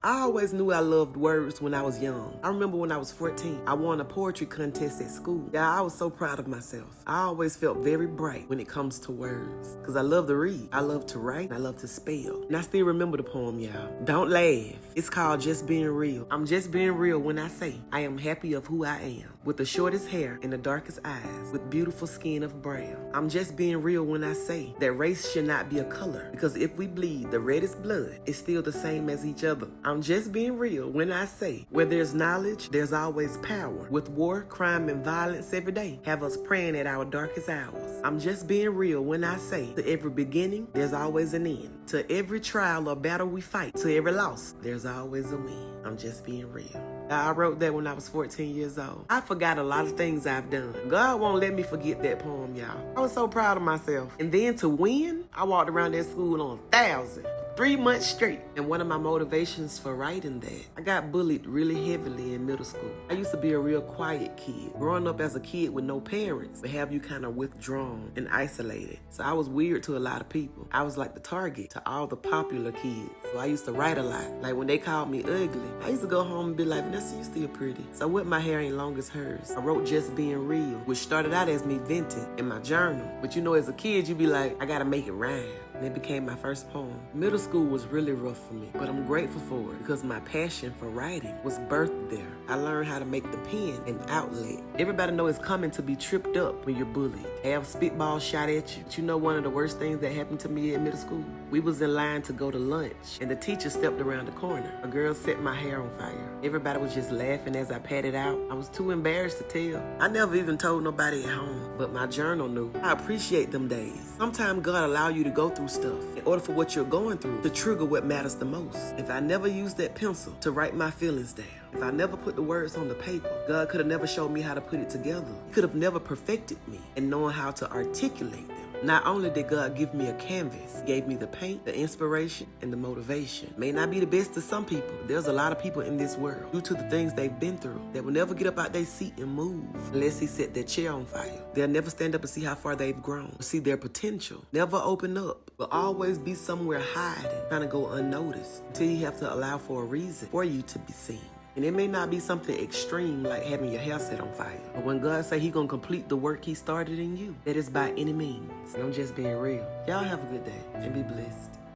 I always knew I loved words when I was young. I remember when I was 14, I won a poetry contest at school. Yeah, I was so proud of myself. I always felt very bright when it comes to words, because I love to read, I love to write, and I love to spell. And I still remember the poem, y'all. Don't laugh. It's called Just Being Real. I'm just being real when I say I am happy of who I am, with the shortest hair and the darkest eyes, with beautiful skin of brown. I'm just being real when I say that race should not be a color, because if we bleed the reddest blood, it's still the same as each other. I'm just being real when I say where there's knowledge, there's always power. With war, crime, and violence every day have us praying at our darkest hours. I'm just being real when I say to every beginning, there's always an end. To every trial or battle we fight, to every loss, there's always a win. I'm just being real. I wrote that when I was 14 years old. I forgot a lot of things I've done. God won't let me forget that poem, y'all. I was so proud of myself. And then to win, I walked around that school on 1,000. 3 months straight. And one of my motivations for writing that, I got bullied really heavily in middle school. I used to be a real quiet kid. Growing up as a kid with no parents, but have you kind of withdrawn and isolated. So I was weird to a lot of people. I was like the target to all the popular kids. So I used to write a lot. Like when they called me ugly, I used to go home and be like, Vanessa, you still pretty. So what, my hair ain't long as hers. I wrote Just Being Real, which started out as me venting in my journal. But you know, as a kid, you be like, I gotta make it rhyme. And it became my first poem. Middle school was really rough for me, but I'm grateful for it because my passion for writing was birthed there. I learned how to make the pen an outlet. Everybody know it's coming to be tripped up when you're bullied. Have spitball shot at you. But you know one of the worst things that happened to me in middle school? We was in line to go to lunch, and the teacher stepped around the corner. A girl set my hair on fire. Everybody was just laughing as I patted out. I was too embarrassed to tell. I never even told nobody at home, but my journal knew. I appreciate them days. Sometimes God allow you to go through stuff in order for what you're going through to trigger what matters the most. If I never used that pencil to write my feelings down, if I never put the words on the paper, God could have never showed me how to put it together. He could have never perfected me in knowing how to articulate them. Not only did God give me a canvas, He gave me the paint, the inspiration, and the motivation. May not be the best to some people, but there's a lot of people in this world, due to the things they've been through, that will never get up out their seat and move unless He set their chair on fire. They'll never stand up and see how far they've grown, or see their potential. Never open up, but always be somewhere hiding, trying to go unnoticed, until you have to allow for a reason for you to be seen. And it may not be something extreme like having your hair set on fire. But when God say He gonna complete the work He started in you, that is by any means. And I'm just being real. Y'all have a good day and be blessed.